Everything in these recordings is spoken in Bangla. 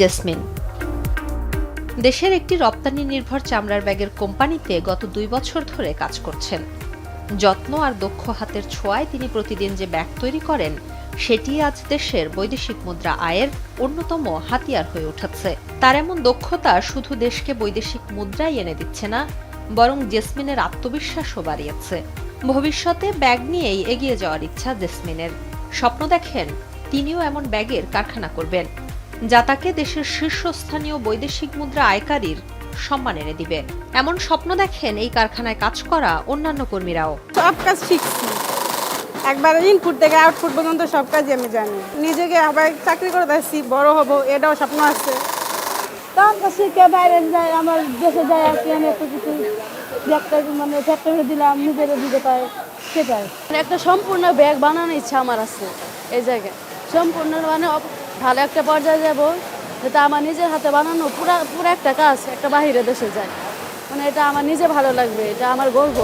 জেসমিন দেশের একটি রপ্তানি নির্ভর চামড়ার ব্যাগের কোম্পানিতে গত 2 বছর ধরে কাজ করছেন। যত্ন আর দক্ষ হাতের ছোঁয়ায় তিনি প্রতিদিন যে ব্যাগ তৈরি করেন সেটি আজ দেশের বৈদেশিক মুদ্রা আয়ের অন্যতম হাতিয়ার হয়ে উঠেছে। তার এমন দক্ষতা শুধু দেশকে বৈদেশিক মুদ্রাই এনে দিচ্ছে না, বরং জেসমিনের আত্মবিশ্বাসও বাড়িয়েছে। ভবিষ্যতে ব্যাগ নিয়েই এগিয়ে যাওয়ার ইচ্ছা জেসমিনের। স্বপ্ন দেখেন তিনিও এমন ব্যাগের কারখানা করবেন, যা তাকে দেশের শীর্ষস্থানীয় বৈদেশিক মুদ্রা আয়কারীর সম্মান এনে দিবে। এমন স্বপ্ন দেখেন এই কারখানায় কাজ করা অন্যান্য কর্মীরাও। সব কাজ শিখছি, একবার ইনপুট থেকে আউটপুট পর্যন্ত সব কাজই আমি জানি। নিজেকে আবার চাকরি করে যাচ্ছি, বড় হব, এটাও স্বপ্ন আছে। তখন শিখে বাইরে যাই, আমার দেশে যাই আর কি। আমি একটা কিছু মানে ফ্যাক্টরি দিলাম, নিজেরও দিতে পারে, সেটাই। একটা সম্পূর্ণ ব্যাগ বানানোর ইচ্ছা আমার আছে। এই জায়গায় সম্পূর্ণ মানে ভালো একটা পর্যায়ে যাব, যেটা আমার নিজের হাতে বানানো পুরো একটা কাজ একটা বাহিরে দেশে যায়, মানে এটা আমার নিজে ভালো লাগবে, এটা আমার গর্ব।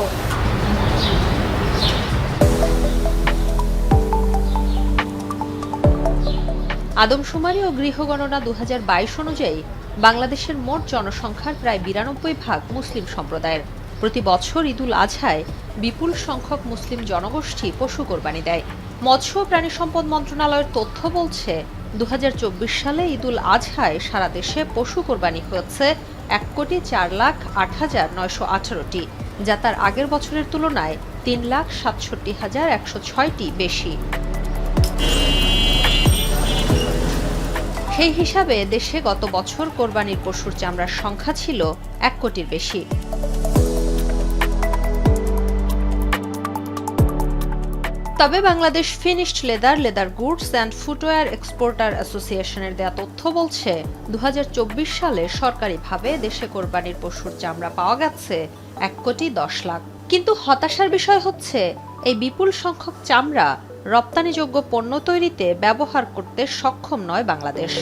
আদমশুমারি ও গৃহগণনা 2022 অনুযায়ী বাংলাদেশের মোট জনসংখ্যার প্রায় 92% মুসলিম সম্প্রদায়ের। প্রতি বছর ঈদুল আজহায় বিপুল সংখ্যক মুসলিম জনগোষ্ঠী পশু কোরবানি দেয়। মৎস্য ও প্রাণী সম্পদ মন্ত্রণালয়ের তথ্য বলছে 2024 সালে ঈদুল আজহায় সারা দেশে পশু কোরবানি হয়েছে 1,04,08,918টি, যা তার আগের বছরের তুলনায় 3,67,106টি বেশি। সেই হিসাবে দেশে গত বছর কোরবানির পশুর চামড়ার সংখ্যা ছিল 1 কোটির বেশি। তবে Bangladesh finished leather goods and footwear exporter অ্যাসোসিয়েশনের দেয়া তথ্য বলছে 2024 সালে সরকারিভাবে দেশে কোরবানির পশুর চামড়া পাওয়া গেছে 1,10,00,000। কিন্তু হতাশার বিষয় হচ্ছে এই বিপুল সংখ্যক চামড়া রপ্তানিযোগ্য পণ্য তৈরিতে ব্যবহার করতে সক্ষম নয় বাংলাদেশ।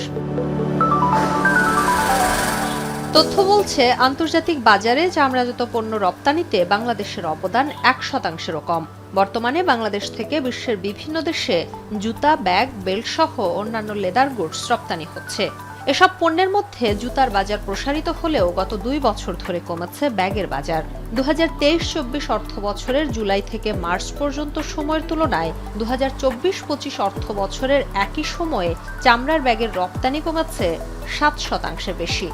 তথ্য বলছে আন্তর্জাতিক বাজারে চামড়াজাত পণ্য রপ্তানিতে বাংলাদেশের অবদান 1%-ও কম। বর্তমানে বাংলাদেশ থেকে বিশ্বের বিভিন্ন দেশে জুতা, ব্যাগ, বেল্ট সহ অন্যান্য লেদার গুডস রপ্তানি হচ্ছে। এসব পণ্যের মধ্যে জুতার বাজার প্রসারিত হলেও গত 2 বছর ধরে কমেছে ব্যাগের বাজার। 2023-24 অর্থ বছরের জুলাই থেকে মার্চ পর্যন্ত সময়ের তুলনায় 2024-25 অর্থ বছরের একই সময়ে চামড়ার ব্যাগের রপ্তানি কমেছে 7% বেশি।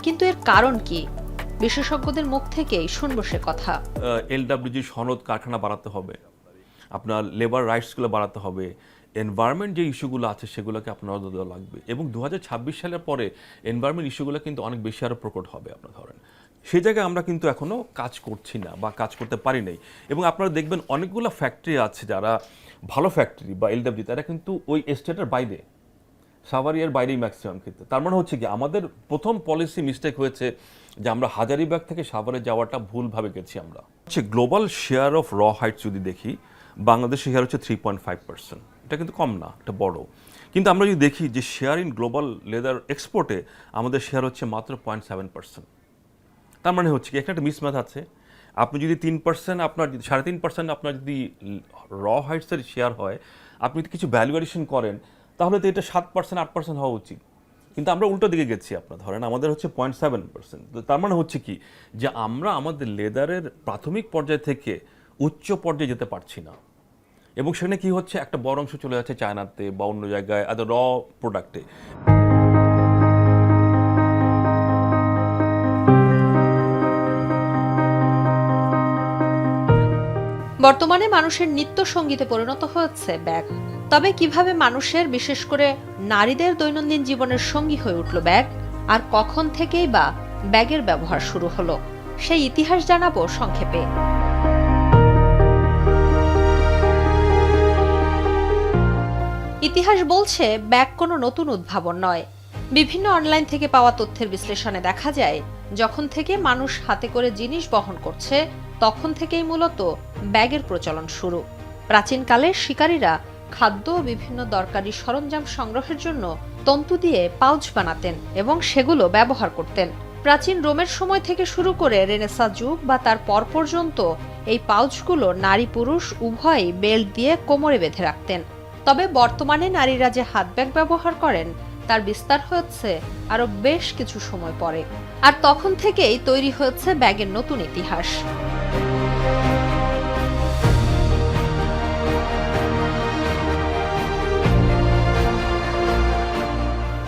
কিন্তু এর কারণ কি? বিশেষজ্ঞদের মুখ থেকেই শুনবো সে কথা। এলডব্লিউজি সনদ কারখানা বাড়াতে হবে, আপনার লেবার রাইটসগুলো বাড়াতে হবে, এনভায়রনমেন্ট যে ইস্যুগুলো আছে সেগুলোকে আপনার নজর দেওয়া লাগবে। এবং 2026 সালের পরে এনভায়রনমেন্ট ইস্যুগুলো কিন্তু অনেক বেশি আরও প্রকট হবে। আপনার ধরেন সেই জায়গায় আমরা কিন্তু এখনও কাজ করছি না বা কাজ করতে পারি নাই। এবং আপনারা দেখবেন অনেকগুলো ফ্যাক্টরি আছে যারা ভালো ফ্যাক্টরি বা এলডব্লিউ, তারা কিন্তু ওই এস্টেটের বাইরে, সাভারিয়ার বাইরেই ম্যাক্সিমাম ক্ষেত্রে। তার মানে হচ্ছে কি আমাদের প্রথম পলিসি মিস্টেক হয়েছে যে আমরা হাজারিবাগ থেকে সাভারে যাওয়াটা ভুলভাবে গেছি। আমরা হচ্ছে গ্লোবাল শেয়ার অফ র হাইটস যদি দেখি, বাংলাদেশের শেয়ার হচ্ছে 3.5%। এটা কিন্তু কম না, এটা বড়। কিন্তু আমরা যদি দেখি যে শেয়ার ইন গ্লোবাল লেদার এক্সপোর্টে আমাদের শেয়ার হচ্ছে মাত্র 0.7%। তার মানে হচ্ছে কি একটা মিসম্যাচ আছে। আপনি যদি 3%, আপনার 3.5% আপনার যদি র হাইটসের শেয়ার হয়, আপনি যদি কিছু ভ্যালুয়েশন করেন তাহলে তো এটা 7%, 8% হওয়া উচিত। কিন্তু আমরা উল্টো দিকে গেছি। আপনার ধরেন আমাদের হচ্ছে 0.7%। তো তার মানে হচ্ছে কি যে আমরা আমাদের লেদারের প্রাথমিক পর্যায় থেকে উচ্চ পর্যায়ে যেতে পারছি না। এবং সেখানে কি হচ্ছে, একটা বড় অংশ চলে যাচ্ছে চায়নাতে বা অন্য জায়গায় র প্রোডাক্টে। বর্তমানে মানুষের নিত্য সঙ্গীতে পরিণত হয়েছে ব্যাগ। তবে কিভাবে মানুষের, বিশেষ করে নারীদের দৈনন্দিন জীবনের সঙ্গী হয়ে উঠল ব্যাগ, আর কখন থেকেই বা ব্যাগের ব্যবহার শুরু হলো? সেই ইতিহাস জানাবো সংক্ষেপে। ইতিহাস বলছে ব্যাগ কোনো নতুন উদ্ভাবন নয়। বিভিন্ন অনলাইন থেকে পাওয়া তথ্যের বিশ্লেষণে দেখা যায়, যখন থেকে মানুষ হাতে করে জিনিস বহন করছে তখন থেকেই মূলত ব্যাগের প্রচলন শুরু। প্রাচীনকালে শিকারীরা খাদ্য ও বিভিন্ন দরকারি সরঞ্জাম সংগ্রহের জন্য তন্তু দিয়ে পাউচ বানাতেন এবং সেগুলো ব্যবহার করতেন। প্রাচীন রোমের সময় থেকে শুরু করে রেনেসাঁ যুগ বা তার পর পর্যন্ত এই পাউচগুলো নারী পুরুষ উভয়ই বেল্ট দিয়ে কোমরে বেঁধে রাখতেন। তবে বর্তমানে নারীরা যে হাত ব্যাগ ব্যবহার করেন তার বিস্তার হয়েছে আরো বেশ কিছু সময় পরে, আর তখন থেকেই তৈরি হয়েছে ব্যাগের নতুন ইতিহাস।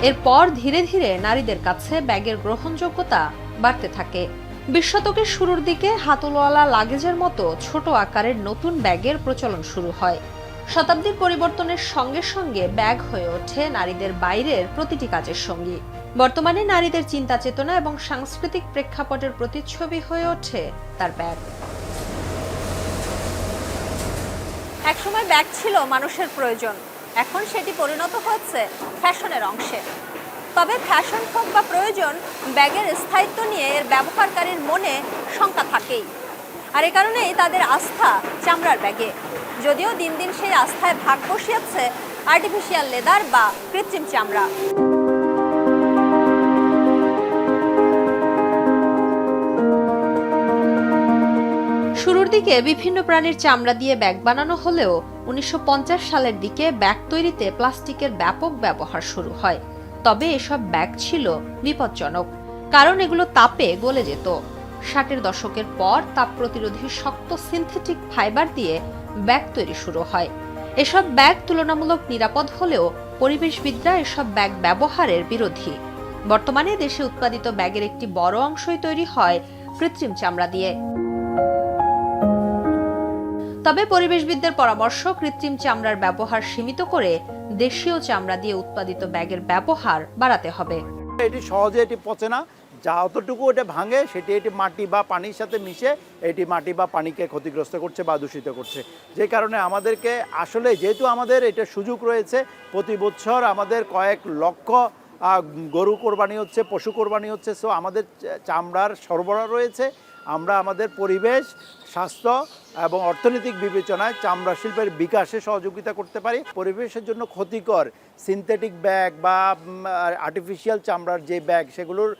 এরপর ধীরে ধীরে নারীদের কাছে ব্যাগের গ্রহণযোগ্যতা বাড়তে থাকে। 20 শতকের শুরুর দিকে হাতলওয়ালা লাগেজের মতো ছোট আকারের নতুন ব্যাগের প্রচলন শুরু হয়। শতাব্দীর পরিবর্তনের সঙ্গে সঙ্গে ব্যাগ হয়ে ওঠে নারীদের বাইরের প্রতিটি কাজের সঙ্গী। বর্তমানে নারীদের চিন্তা চেতনা এবং সাংস্কৃতিক প্রেক্ষাপটের প্রতিচ্ছবি হয়ে ওঠে তার ব্যাগ। একসময় ব্যাগ ছিল মানুষের প্রয়োজন, এখন সেটি পরিণত হচ্ছে ফ্যাশনের অংশে। তবে ফ্যাশন হোক বা প্রয়োজন, ব্যাগের স্থায়িত্ব নিয়ে এর ব্যবহারকারীর মনে শঙ্কা থাকেই। আর এ কারণেই তাদের আস্থা চামড়ার ব্যাগে, যদিও দিন দিন সেই আস্থায় ভাগ বসিয়েছে আর্টিফিশিয়াল লেদার বা কৃত্রিম চামড়া। শুরুর দিকে বিভিন্ন প্রাণীর চামড়া দিয়ে ব্যাগ বানানো হলেও 1950 সালের দিকে ব্যাগ তৈরিতে প্লাস্টিকের ব্যাপক ব্যবহার শুরু হয়। তবে এসব ব্যাগ ছিল বিপজ্জনক, কারণ এগুলো তাপে গলে যেত। 60-এর দশকের পর তাপ প্রতিরোধী শক্ত সিনথেটিক ফাইবার দিয়ে ব্যাগ তৈরি শুরু হয়। এসব ব্যাগ তুলনামূলক নিরাপদ হলেও পরিবেশবিদরা এসব ব্যাগ ব্যবহারের বিরোধী। বর্তমানে দেশে উৎপাদিত ব্যাগের একটি বড় অংশই তৈরি হয় কৃত্রিম চামড়া দিয়ে। তবে পরিবেশবিদদের পরামর্শ, কৃত্রিম চামড়ার ব্যবহার সীমিত করে দেশীয় চামড়া দিয়ে উৎপাদিত ব্যাগের ব্যবহার বাড়াতে হবে। এটি সহজে এটি পচে না, যতটুকু এটা ভাঙে সেটি এটি মাটি বা পানির সাথে মিশে এটি মাটি বা পানিকে ক্ষতিগ্রস্ত করছে বা দূষিত করছে। যে কারণে আমাদেরকে আসলে, যেহেতু আমাদের এটা সুযোগ রয়েছে, প্রতি বছর আমাদের কয়েক লক্ষ গরু কোরবানি হচ্ছে, পশু কোরবানি হচ্ছে, সো আমাদের চামড়ার সরবরাহ রয়েছে। আমরা আমাদের পরিবেশ, স্বাস্থ্য এবং অর্থনৈতিক বিবেচনায় চামড়া শিল্পের বিকাশে সহযোগিতা করতে পারি। পরিবেশের জন্য ক্ষতিকর সিনথেটিক ব্যাগ বা আর্টিফিশিয়াল চামড়ার যে ব্যাগ, সেগুলোর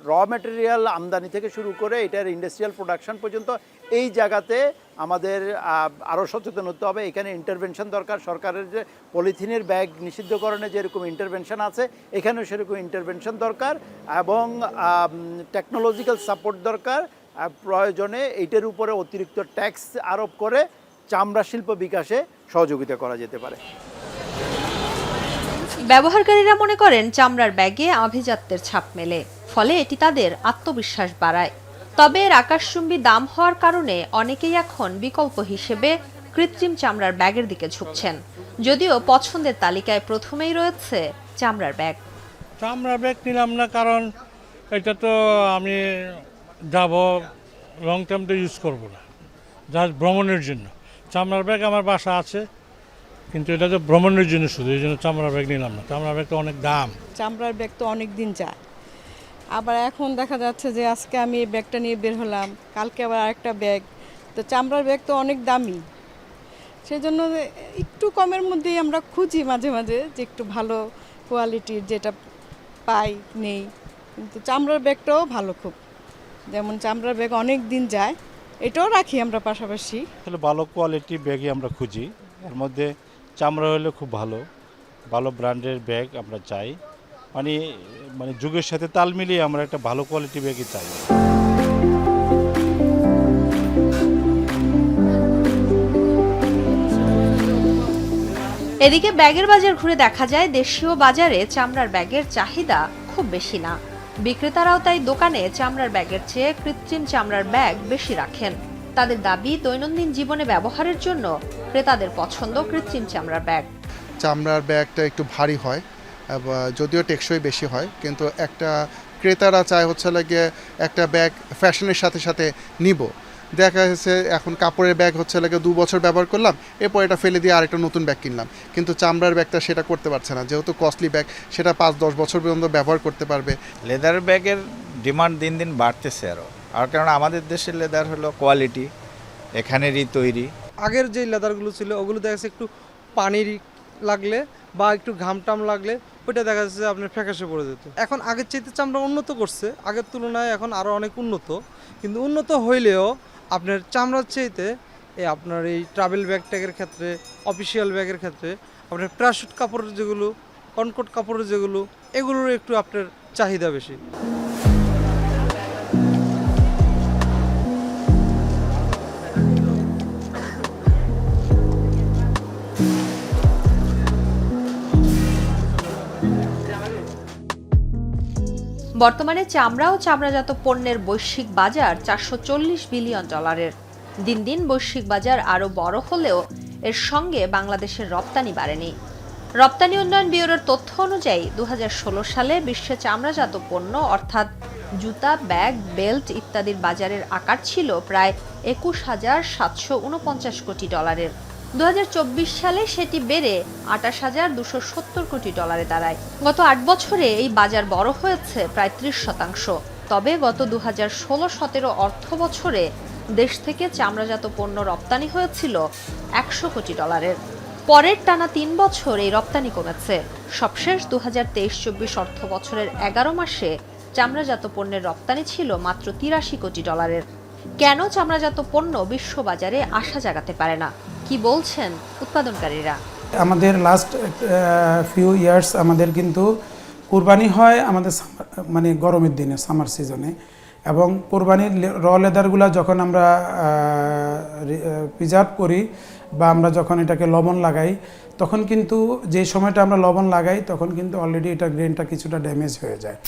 র ম্যাটেরিয়াল আমদানি থেকে শুরু করে এটার ইন্ডাস্ট্রিয়াল প্রোডাকশন পর্যন্ত এই জায়গাতে আমাদের আরও সচেতন হতে হবে। এখানে ইন্টারভেনশন দরকার। সরকারের যে পলিথিনের ব্যাগ নিষিদ্ধকরণে যেরকম ইন্টারভেনশন আছে, এখানেও সেরকম ইন্টারভেনশন দরকার এবং টেকনোলজিক্যাল সাপোর্ট দরকার। প্রয়োজনে এইটার উপরে অতিরিক্ত ট্যাক্স আরোপ করে চামড়া শিল্প বিকাশে সহযোগিতা করা যেতে পারে। ব্যবহারকারীরা মনে করেন চামড়ার ব্যাগে আভিজাত্যের ছাপ মেলে, ফলে এটি তাদের আত্মবিশ্বাস বাড়ায়। তবে এর আকাশচুম্বী দাম হওয়ার কারণে অনেকেই এখন বিকল্প হিসেবে কৃত্রিম চামড়ার ব্যাগের দিকে ঝুঁকছেন, যদিও পছন্দের তালিকায় প্রথমেই রয়েছে চামড়ার ব্যাগ। চামড়ার ব্যাগ নিলাম না, কারণ এটা তো আমি যাব লং টার্ম তো ইউজ করবো না, জাস্ট ভ্রমণের জন্য। চামড়ার ব্যাগ আমার বাসা আছে, কিন্তু এটা তো ভ্রমণের জন্য শুধু, এই জন্য চামড়ার ব্যাগ নিলাম না। চামড়ার ব্যাগ তো অনেক দাম। চামড়ার ব্যাগ তো অনেক দিন যায়, আবার এখন দেখা যাচ্ছে যে আজকে আমি এই ব্যাগটা নিয়ে বের হলাম, কালকে আবার আরেকটা ব্যাগ। তো চামড়ার ব্যাগ তো অনেক দামি, সেজন্য একটু কমের মধ্যেই আমরা খুঁজি মাঝে মাঝে যে একটু ভালো কোয়ালিটির যেটা পাই নেই। কিন্তু চামড়ার ব্যাগটাও ভালো খুব, যেমন চামড়ার ব্যাগ অনেক দিন যায়, এটাও রাখি আমরা পাশাপাশি। আসলে ভালো কোয়ালিটির ব্যাগই আমরা খুঁজি, এর মধ্যে চামড়া হলে খুব ভালো ভালো ব্র্যান্ডের ব্যাগ আমরা চাই। মানে যুগের সাথে তাল মিলিয়ে আমরা একটা ভালো কোয়ালিটির ব্যাগই চাই। এদিকে ব্যাগের বাজার ঘুরে দেখা যায় দেশীয় বাজারে চামড়ার ব্যাগের চাহিদা খুব বেশি না। বিক্রেতারাও তাই দোকানে চামড়ার ব্যাগের চেয়ে কৃত্রিম চামড়ার ব্যাগ বেশি রাখেন। তাদের দাবি, দৈনন্দিন জীবনে ব্যবহারের জন্য ক্রেতাদের পছন্দ কৃত্রিম চামড়ার ব্যাগ। চামড়ার ব্যাগটা একটু ভারী হয়, যদিও টেকসই বেশি হয়, কিন্তু একটা ক্রেতারা চায় হচ্ছে গিয়ে একটা ব্যাগ ফ্যাশনের সাথে সাথে নিব। দেখা যাচ্ছে এখন কাপড়ের ব্যাগ হচ্ছে 2 বছর ব্যবহার করলাম, এরপর এটা ফেলে দিয়ে আরেকটা নতুন ব্যাগ কিনলাম, কিন্তু চামড়ার ব্যাগটা সেটা করতে পারছে না, যেহেতু কস্টলি ব্যাগ, সেটা 5-10 বছর পর্যন্ত ব্যবহার করতে পারবে। লেদার ব্যাগের ডিমান্ড দিন দিন বাড়তেছে আর কারণ আমাদের দেশের লেদার হলো কোয়ালিটি, এখানেরই তৈরি। আগের যে লেদারগুলো ছিল ওগুলো দেখা যাচ্ছে একটু পানির লাগলে বা একটু ঘামটাম লাগলে ওইটা দেখা যাচ্ছে আপনার ফ্যাকাশে পড়ে যেত। এখন আগের চাইতে চামড়া উন্নত করছে, আগের তুলনায় এখন আরও অনেক উন্নত, কিন্তু উন্নত হইলেও আপনার চামড়ার চাইতে আপনার এই ট্রাভেল ব্যাগ ট্যাগের ক্ষেত্রে, অফিসিয়াল ব্যাগের ক্ষেত্রে আপনার প্যারাশুট কাপড়ের যেগুলো, কনকট কাপড়ের যেগুলো, এগুলোর একটু আপনার চাহিদা বেশি। বর্তমানে চামড়া ও চামড়াজাত পণ্যের বৈশ্বিক বাজার $440 বিলিয়ন। দিন দিন বৈশ্বিক বাজার আরও বড় হলেও এর সঙ্গে বাংলাদেশের রপ্তানি বাড়েনি। রপ্তানি উন্নয়ন ব্যুরোর তথ্য অনুযায়ী 2016 সালে বিশ্বে চামড়াজাত পণ্য অর্থাৎ জুতা, ব্যাগ, বেল্ট ইত্যাদির বাজারের আকার ছিল প্রায় $21,749 কোটি। 2024 সালে সেটি বেড়ে $28,270 কোটি দাঁড়ায়। গত 8 বছরে এই বাজার বড় হয়েছে প্রায় 30%। তবে গত 2016-17 অর্থ বছরে দেশ থেকে চামড়াজাত পণ্য রপ্তানি হয়েছিল $100 কোটি। পরের টানা 3 বছর এই রপ্তানি কমেছে। সবশেষ 2023-24 অর্থ বছরের 11 মাসে চামড়াজাত পণ্যের রপ্তানি ছিল মাত্র $83 কোটি। কেন চামড়াজাত পণ্য বিশ্ববাজারে আশা জাগাতে পারে না, কি বলছেন উৎপাদনকারীরা? আমাদের লাস্ট ফিউ ইয়ার্স আমাদের কিন্তু কুরবানি হয় আমাদের মানে গরমের দিনে, সামার সিজনে, এবং কোরবানির র লেদারগুলো যখন আমরা প্রিজার্ভ করি বা আমরা যখন এটাকে লবণ লাগাই, তখন কিন্তু যে সময়টা আমরা লবণ লাগাই তখন কিন্তু অলরেডি এটা গ্রেনটা কিছুটা ড্যামেজ হয়ে যায়,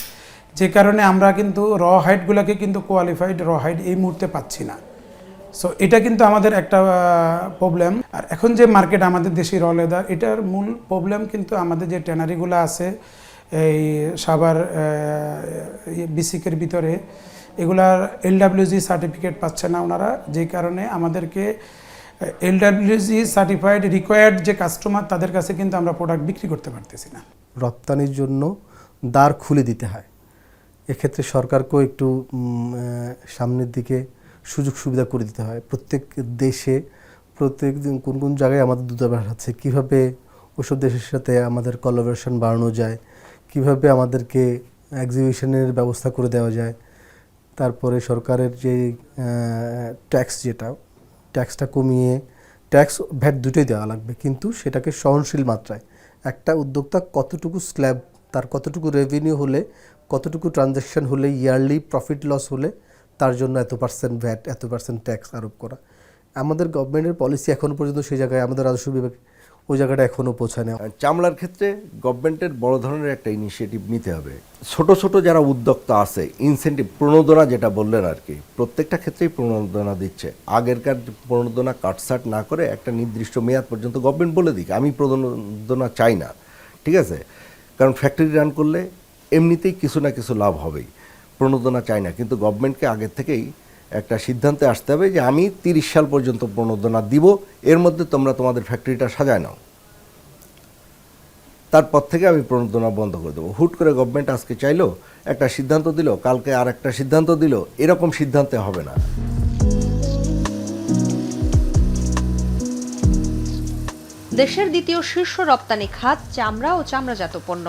যে কারণে আমরা কিন্তু র হাইটগুলোকে কিন্তু কোয়ালিফাইড র হাইট এই মুহূর্তে পাচ্ছি না। সো এটা কিন্তু আমাদের একটা প্রবলেম। আর এখন যে মার্কেট আমাদের দেশি র লেদার, এটার মূল প্রবলেম কিন্তু আমাদের যে ট্যানারিগুলো আছে এই সাভার বিসিকের ভিতরে, এগুলার LWG সার্টিফিকেট পাচ্ছে না ওনারা, যে কারণে আমাদেরকে LWG সার্টিফাইড রিকোয়ার্ড যে কাস্টমার তাদের কাছে কিন্তু আমরা প্রোডাক্ট বিক্রি করতে পারতেছি না। রপ্তানির জন্য দ্বার খুলে দিতে হয়। এক্ষেত্রে সরকারকেও একটু সামনের দিকে সুযোগ সুবিধা করে দিতে হয়। প্রত্যেক দেশে প্রত্যেক কোন কোন জায়গায় আমাদের দূতাবাস আছে, কীভাবে ওসব দেশের সাথে আমাদের কোলাবোরেশন বাড়ানো যায়, কিভাবে আমাদেরকে এক্সিবিশনের ব্যবস্থা করে দেওয়া যায়। তারপরে সরকারের যে ট্যাক্সটা কমিয়ে, ট্যাক্স ভ্যাট দুটোই দেওয়া লাগবে, কিন্তু সেটাকে সহনশীল মাত্রায়। একটা উদ্যোক্তা কতটুকু স্ল্যাব, তার কতটুকু রেভিনিউ হলে, কতটুকু ট্রানজ্যাকশন হলে, ইয়ারলি প্রফিট লস হলে তার জন্য এত % ভ্যাট, এত % ট্যাক্স আরোপ করা। আমাদের গভর্নমেন্টের পলিসি এখনও পর্যন্ত সেই জায়গায়, আমাদের রাজস্ব বিভাগ ওই জায়গাটা এখনও পৌঁছায় না। চামড়ার ক্ষেত্রে গভর্নমেন্টের বড় ধরনের একটা ইনিশিয়েটিভ নিতে হবে। ছোট ছোট যারা উদ্যোক্তা আছে, ইনসেন্টিভ, প্রণোদনা যেটা বললেন আর কি, প্রত্যেকটা ক্ষেত্রেই প্রণোদনা দিচ্ছে। আগেরকার প্রণোদনা কাটছাট না করে একটা নির্দিষ্ট মেয়াদ পর্যন্ত গভর্নমেন্ট বলে দিক আমি প্রণোদনা চাই না, ঠিক আছে? কারণ ফ্যাক্টরি রান করলে এমনিতেই কিছু না কিছু লাভ হবেই, প্রণোদনা চাই না। কিন্তু গভর্নমেন্টকে আগের থেকেই একটা সিদ্ধান্তে আসতে হবে যে আমি 30 সাল পর্যন্ত প্রণোদনা দিব, এর মধ্যে তোমরা তোমাদের ফ্যাক্টরিটা সাজায় নাও, তারপর থেকে আমি প্রণোদনা বন্ধ করে দেবো। হুট করে গভর্নমেন্ট আজকে চাইলো একটা সিদ্ধান্ত দিল, কালকে আর একটা সিদ্ধান্ত দিল, এরকম সিদ্ধান্তে হবে না। দেশের দ্বিতীয় শীর্ষ রপ্তানি খাত চামড়া ও চামড়াজাত পণ্য।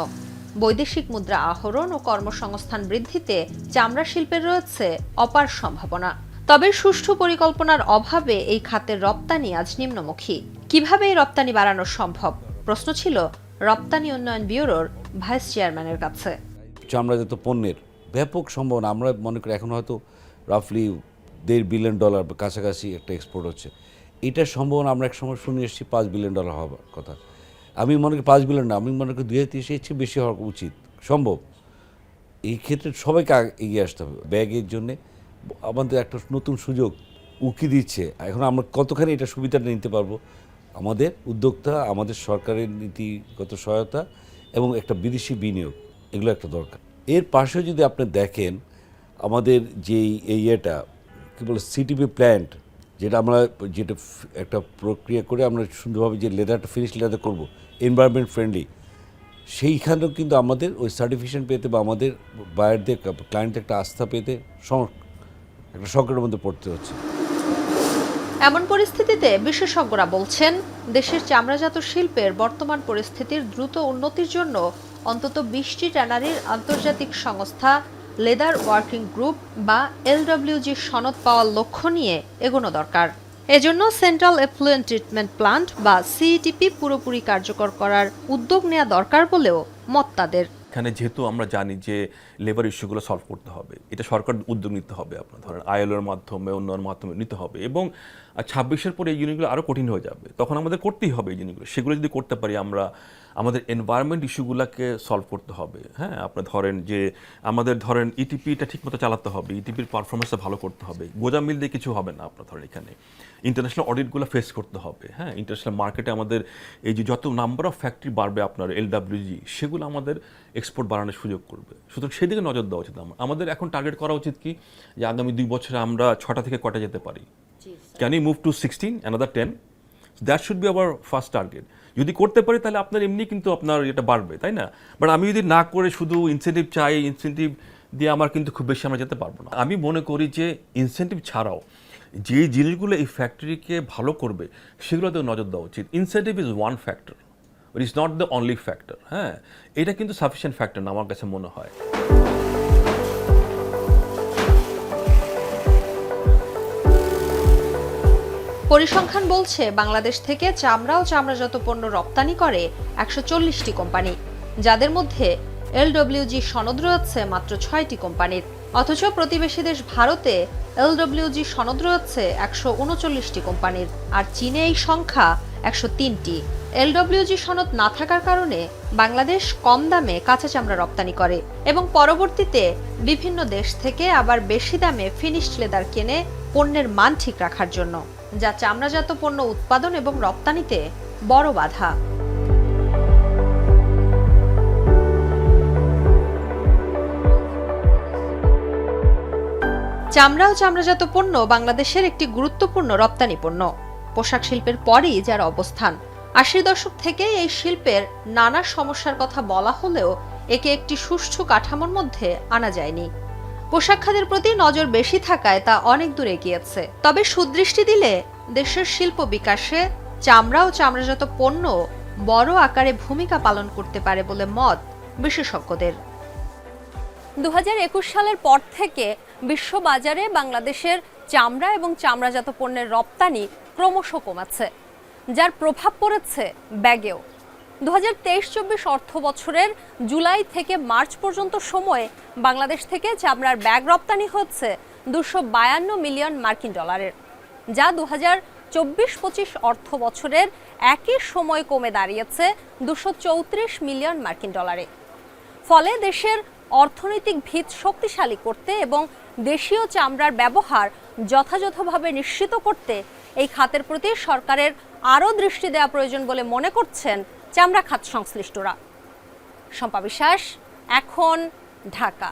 বৈদেশিক মুদ্রা আহরণ ও কর্মসংস্থান বৃদ্ধিতে চামড়া শিল্পের রয়েছে অপার সম্ভাবনা। তবে সুষ্ঠু পরিকল্পনার অভাবে এই খাতের রপ্তানি আজ নিম্নমুখী। কিভাবে এই রপ্তানি বাড়ানো সম্ভব, প্রশ্ন ছিল রপ্তানি উন্নয়ন ব্যুরোর ভাইস চেয়ারম্যানের কাছে। চামড়াজাত পণ্যের ব্যাপক সম্ভাবনা, আমরা মনে করি এখন হয়তো রাফলি $1.5 বিলিয়ন কাছাকাছি একটা এক্সপোর্ট হচ্ছে। এটার সম্ভাবনা আমরা এক সময় শুনে এসেছি $5 বিলিয়ন হওয়ার কথা। আমি মনে করি 5 বিলিয়ন না, আমি মনে করি 2030 এর চেয়ে বেশি হওয়া উচিত, সম্ভব। এই ক্ষেত্রে সবাইকে এগিয়ে আসতে হবে। ব্যাগের জন্যে আমাদের একটা নতুন সুযোগ উকি দিচ্ছে। এখন আমরা কতখানি এটা সুবিধাটা নিতে পারবো, আমাদের উদ্যোক্তা, আমাদের সরকারের নীতিগত সহায়তা এবং একটা বিদেশি বিনিয়োগ, এগুলো একটা দরকার। এর পাশেও যদি আপনি দেখেন আমাদের যেই ইয়েটা কী বলে সিটিপি প্ল্যান্ট, যেটা একটা প্রক্রিয়া করে আমরা সুন্দরভাবে যে লেদারটা ফিনিশ লেদার করবো এনভায়রনমেন্ট ফ্রেন্ডলি, সেইখানেও কিন্তু আমাদের ওই সার্টিফিকেশন পেতে বা আমাদের বায়ারদের ক্লায়েন্টের একটা আস্থা পেতে একটা সংকটের মধ্যে পড়তে হচ্ছে। এমন পরিস্থিতিতে বিশেষজ্ঞরা বলছেন, দেশের চামড়াজাত শিল্পের বর্তমান পরিস্থিতির দ্রুত উন্নতির জন্য অন্তত 20টি ট্যানারির আন্তর্জাতিক সংস্থা লেদার ওয়ার্কিং গ্রুপ বা LWG সনদ পাওয়ার লক্ষ্য নিয়ে এগোনো দরকার। এজন্য সেন্ট্রাল এফ্লুয়েন্ট ট্রিটমেন্ট প্লান্ট বা CETP পুরোপুরি কার্যকর করার উদ্যোগ নেওয়া দরকার বলেও মত তাদের। এখানে যেহেতু আমরা জানি যে লেবার ইস্যুগুলো সলভ করতে হবে, এটা সরকার উদ্যোগ নিতে হবে, আপনার ধরেন ILOর মাধ্যমে অন্যান্য মাধ্যমে নিতে হবে, এবং 26-এর পরে এই জিনিসগুলো আরও কঠিন হয়ে যাবে, তখন আমাদের করতেই হবে এই জিনিসগুলো। সেগুলো যদি করতে পারি আমরা, আমাদের এনভায়রনমেন্ট ইস্যুগুলোকে সলভ করতে হবে। হ্যাঁ, আপনার ধরেন যে আমাদের ETPটা ঠিকমতো চালাতে হবে, ETPর পারফরমেন্সটা ভালো করতে হবে, গোজাম মিল দিয়ে কিছু হবে না। আপনার ধরেন এখানে ইন্টারন্যাশনাল অডিটগুলো ফেস করতে হবে। হ্যাঁ, ইন্টারন্যাশনাল মার্কেটে আমাদের এই যে যত নাম্বার অফ ফ্যাক্টরি বাড়বে আপনার LWG, সেগুলো আমাদের এক্সপোর্ট বাড়ানোর সুযোগ করবে। সুতরাং সেদিকে নজর দেওয়া উচিত। আমাদের এখন টার্গেট করা উচিত কি, যে আগামী 2 বছরে আমরা 6টা থেকে কয়টা যেতে পারি। Can you move to 16, another 10? That should be our first target. যদি করতে পারি তাহলে আপনার এমনি কিন্তু আপনার এটা বাড়বে, তাই না? বাট আমি যদি না করে শুধু ইনসেন্টিভ চাই, ইনসেন্টিভ দিয়ে আমার কিন্তু খুব বেশি আমরা যেতে পারবো না। আমি মনে করি যে ইনসেন্টিভ ছাড়াও যে জিনিসগুলো এই ফ্যাক্টরিকে ভালো করবে সেগুলোতেও নজর দেওয়া উচিত। Incentive is one factor, it is not the only factor. হ্যাঁ, এটা কিন্তু সাফিসিয়েন্ট ফ্যাক্টর না আমার কাছে মনে হয়। পরিসংখ্যান বলছে বাংলাদেশ থেকে চামড়া ও চামড়াজাত পণ্য রপ্তানি করে 140টি কোম্পানি, যাদের মধ্যে LWG সনদ রয়েছে মাত্র 6টি কোম্পানির। অথচ প্রতিবেশী দেশ ভারতে LWG সনদ রয়েছে 139টি কোম্পানির, আর চীনে এই সংখ্যা 103টি। LWG সনদ না থাকার কারণে বাংলাদেশ কম দামে কাঁচা চামড়া রপ্তানি করে এবং পরবর্তীতে বিভিন্ন দেশ থেকে আবার বেশি দামে ফিনিশড লেদার কেনে পণ্যের মান ঠিক রাখার জন্য, যা চামড়াজাত পণ্য উৎপাদন এবং রপ্তানিতে বড় বাধা। চামড়া ও চামড়াজাত পণ্য বাংলাদেশের একটি গুরুত্বপূর্ণ রপ্তানি পণ্য। পোশাক শিল্পের পরই যার অবস্থান। 80 দশক থেকে এই শিল্পের নানা সমস্যার কথা বলা হলেও একে একটি সুষ্ঠু কাঠামোর মধ্যে আনা যায়নি। পোশাক খাতের প্রতি নজর বেশি থাকায় তা অনেক দূর এগিয়েছে। তবে সুদৃষ্টি দিলে দেশের শিল্প বিকাশে চামড়া ও চামড়াজাত পণ্য বড় আকারে ভূমিকা পালন করতে পারে বলে মত বিশেষজ্ঞদের। 2021 সালের পর থেকে বিশ্ববাজারে বাংলাদেশের চামড়া এবং চামড়াজাত পণ্যের রপ্তানি ক্রমশ কমেছে, যার প্রভাব পড়েছে ব্যাগেও। 2023-24 অর্থ বছরের জুলাই থেকে মার্চ পর্যন্ত সময়ে বাংলাদেশ থেকে চামড়ার ব্যাগ রপ্তানি হচ্ছে 252 মিলিয়ন মার্কিন ডলারের, যা 2024-25 অর্থ বছরের একই সময় কমে দাঁড়িয়েছে 234 মিলিয়ন মার্কিন ডলারে। ফলে দেশের অর্থনৈতিক ভিত শক্তিশালী করতে এবং দেশীয় চামড়ার ব্যবহার যথাযথভাবে নিশ্চিত করতে এই খাতের প্রতি সরকারের আরও দৃষ্টি দেওয়া প্রয়োজন বলে মনে করছেন চামড়া খাত সংশ্লিষ্টরা। শম্পা বিশ্বাস, এখন, ঢাকা।